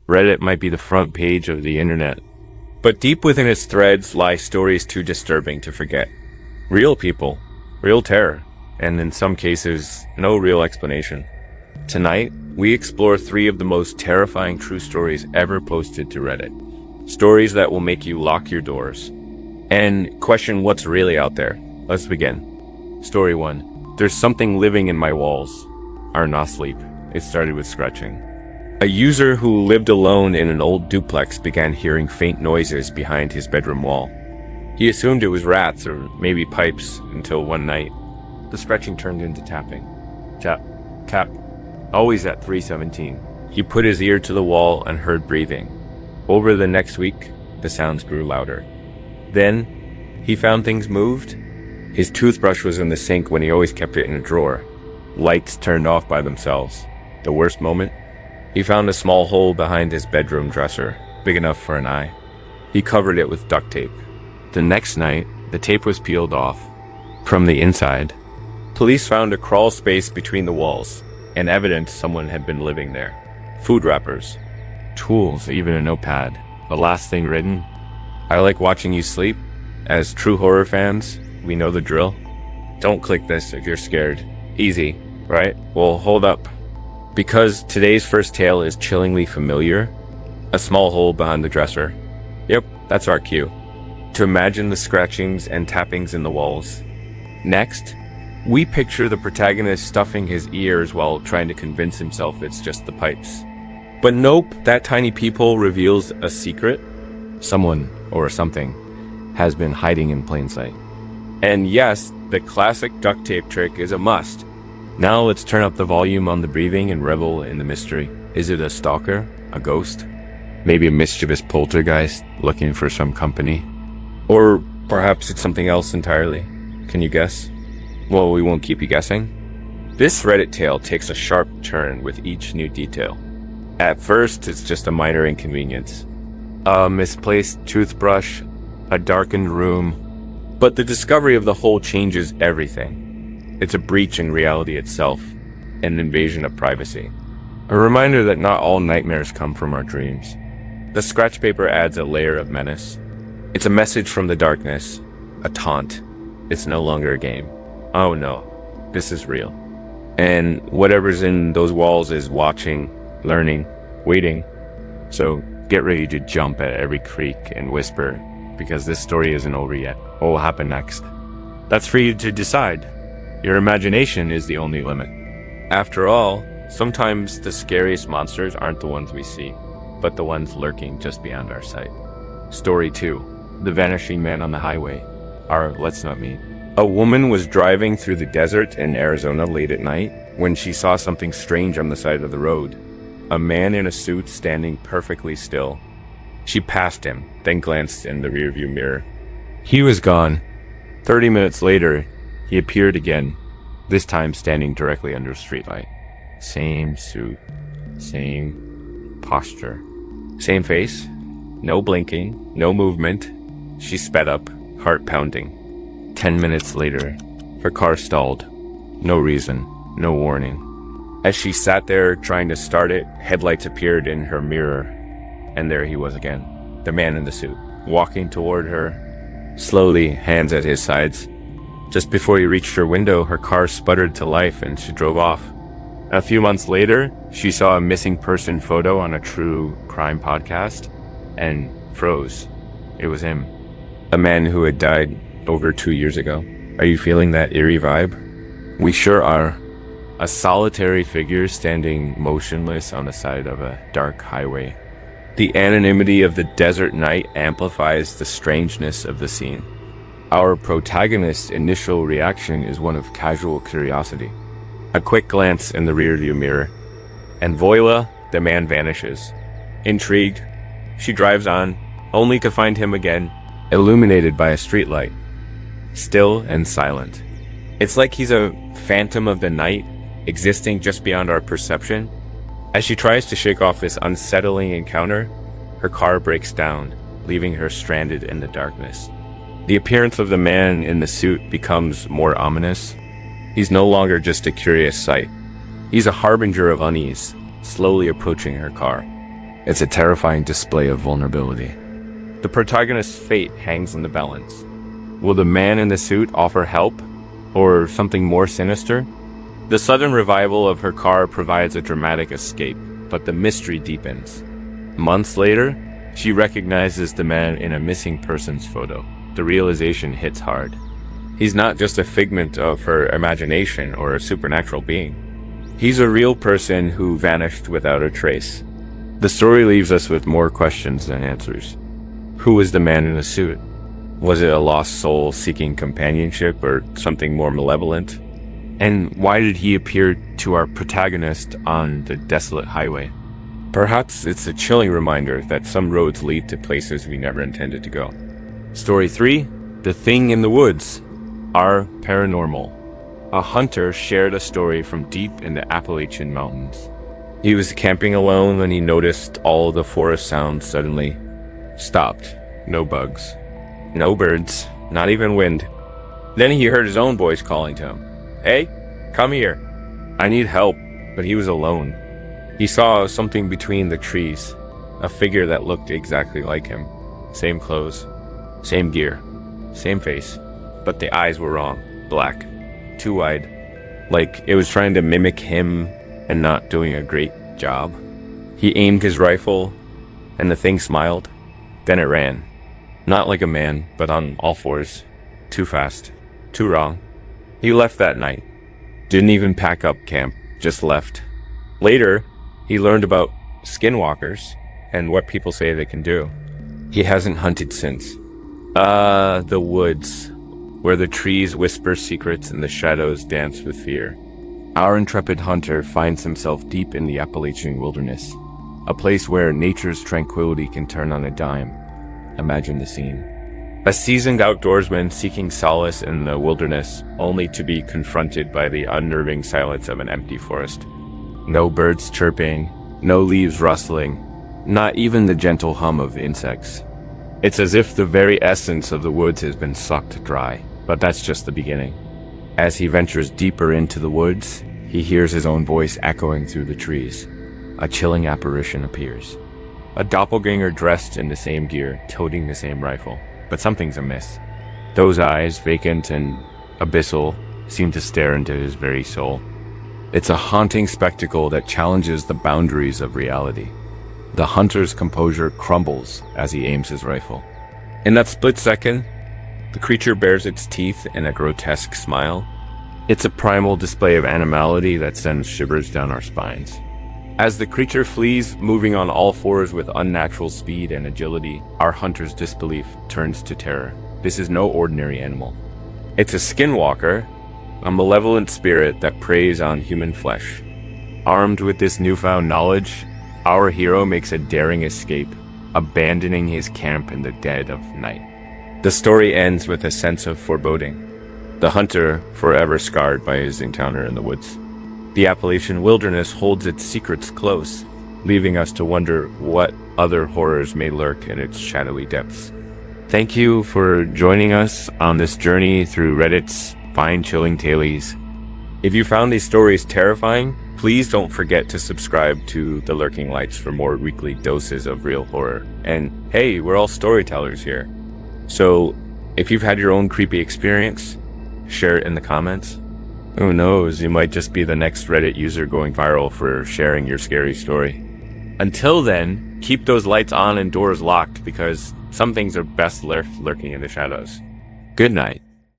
Reddit might be the front page of the internet, but deep within its threads lie stories too disturbing to forget. Real people, real terror, and in some cases, no real explanation. Tonight, we explore 3 of the most terrifying true stories ever posted to Reddit. Stories that will make you lock your doors and question what's really out there. Let's begin. Story 1. There's something living in my walls. Are not asleep. It started with scratching. A user who lived alone in an old duplex began hearing faint noises behind his bedroom wall. He assumed it was rats or maybe pipes until one night, the scratching turned into tapping. Tap, tap, always at 3:17. He put his ear to the wall and heard breathing. Over the next week, the sounds grew louder. Then, he found things moved. His toothbrush was in the sink when he always kept it in a drawer. Lights turned off by themselves. The worst moment? He found a small hole behind his bedroom dresser, big enough for an eye. He covered it with duct tape. The next night, the tape was peeled off. From the inside, police found a crawl space between the walls, and evidence someone had been living there. Food wrappers, tools, even a notepad. The last thing written, "I like watching you sleep. As true horror fans, we know the drill. Don't click this if you're scared. Easy, right? Well, hold up. Because today's first tale is chillingly familiar. A small hole behind the dresser. Yep, that's our cue. To imagine the scratchings and tappings in the walls. Next, we picture the protagonist stuffing his ears while trying to convince himself it's just the pipes. But nope, that tiny peephole reveals a secret. Someone, or something, has been hiding in plain sight. And yes, the classic duct tape trick is a must. Now let's turn up the volume on the breathing and revel in the mystery. Is it a stalker? A ghost? Maybe a mischievous poltergeist looking for some company? Or perhaps it's something else entirely. Can you guess? Well, we won't keep you guessing. This Reddit tale takes a sharp turn with each new detail. At first, it's just a minor inconvenience. A misplaced toothbrush, a darkened room. But the discovery of the hole changes everything. It's a breach in reality itself, an invasion of privacy. A reminder that not all nightmares come from our dreams. The scratch paper adds a layer of menace. It's a message from the darkness, a taunt. It's no longer a game. Oh no, this is real. And whatever's in those walls is watching, learning, waiting. So get ready to jump at every creak and whisper, because this story isn't over yet. What will happen next? That's for you to decide. Your imagination is the only limit. After all, sometimes the scariest monsters aren't the ones we see, but the ones lurking just beyond our sight. Story 2. The Vanishing Man on the Highway. Or let's not meet. A woman was driving through the desert in Arizona late at night when she saw something strange on the side of the road. A man in a suit standing perfectly still. She passed him, then glanced in the rearview mirror. He was gone. 30 minutes later, he appeared again, this time standing directly under a streetlight. Same suit, same posture, same face, no blinking, no movement. She sped up, heart pounding. 10 minutes later, her car stalled. No reason, no warning. As she sat there trying to start it, headlights appeared in her mirror, and there he was again, the man in the suit, walking toward her, slowly, hands at his sides. Just before he reached her window, her car sputtered to life and she drove off. A few months later, she saw a missing person photo on a true crime podcast and froze. It was him. A man who had died over 2 years ago. Are you feeling that eerie vibe? We sure are. A solitary figure standing motionless on the side of a dark highway. The anonymity of the desert night amplifies the strangeness of the scene. Our protagonist's initial reaction is one of casual curiosity. A quick glance in the rearview mirror, and voila, the man vanishes. Intrigued, she drives on, only to find him again, illuminated by a streetlight, still and silent. It's like he's a phantom of the night, existing just beyond our perception. As she tries to shake off this unsettling encounter, her car breaks down, leaving her stranded in the darkness. The appearance of the man in the suit becomes more ominous. He's no longer just a curious sight. He's a harbinger of unease, slowly approaching her car. It's a terrifying display of vulnerability. The protagonist's fate hangs in the balance. Will the man in the suit offer help, or something more sinister? The sudden revival of her car provides a dramatic escape, but the mystery deepens. Months later, she recognizes the man in a missing persons photo. The realization hits hard. He's not just a figment of her imagination or a supernatural being. He's a real person who vanished without a trace. The story leaves us with more questions than answers. Who was the man in the suit? Was it a lost soul seeking companionship or something more malevolent? And why did he appear to our protagonist on the desolate highway? Perhaps it's a chilling reminder that some roads lead to places we never intended to go. Story 3, The Thing in the Woods. Our Paranormal. A hunter shared a story from deep in the Appalachian Mountains. He was camping alone when he noticed all the forest sounds suddenly stopped. No bugs. No birds. Not even wind. Then he heard his own voice calling to him. Hey, come here. I need help. But he was alone. He saw something between the trees. A figure that looked exactly like him. Same clothes. Same gear. Same face. But the eyes were wrong. Black. Too wide. Like it was trying to mimic him and not doing a great job. He aimed his rifle, and the thing smiled. Then it ran. Not like a man, but on all fours. Too fast. Too wrong. He left that night. Didn't even pack up camp. Just left. Later, he learned about skinwalkers and what people say they can do. He hasn't hunted since. The woods, where the trees whisper secrets and the shadows dance with fear. Our intrepid hunter finds himself deep in the Appalachian wilderness, a place where nature's tranquility can turn on a dime. Imagine the scene. A seasoned outdoorsman seeking solace in the wilderness, only to be confronted by the unnerving silence of an empty forest. No birds chirping, no leaves rustling, not even the gentle hum of insects. It's as if the very essence of the woods has been sucked dry, but that's just the beginning. As he ventures deeper into the woods, he hears his own voice echoing through the trees. A chilling apparition appears. A doppelganger dressed in the same gear, toting the same rifle. But something's amiss. Those eyes, vacant and abyssal, seem to stare into his very soul. It's a haunting spectacle that challenges the boundaries of reality. The hunter's composure crumbles as he aims his rifle. In that split second, the creature bares its teeth in a grotesque smile. It's a primal display of animality that sends shivers down our spines. As the creature flees, moving on all fours with unnatural speed and agility, our hunter's disbelief turns to terror. This is no ordinary animal. It's a skinwalker, a malevolent spirit that preys on human flesh. Armed with this newfound knowledge, our hero makes a daring escape, abandoning his camp in the dead of night. The story ends with a sense of foreboding. The hunter, forever scarred by his encounter in the woods. The Appalachian wilderness holds its secrets close, leaving us to wonder what other horrors may lurk in its shadowy depths. Thank you for joining us on this journey through Reddit's spine-chilling tailies. If you found these stories terrifying, please don't forget to subscribe to The Lurking Lights for more weekly doses of real horror. And hey, we're all storytellers here. So if you've had your own creepy experience, share it in the comments. Who knows, you might just be the next Reddit user going viral for sharing your scary story. Until then, keep those lights on and doors locked because some things are best left lurking in the shadows. Good night.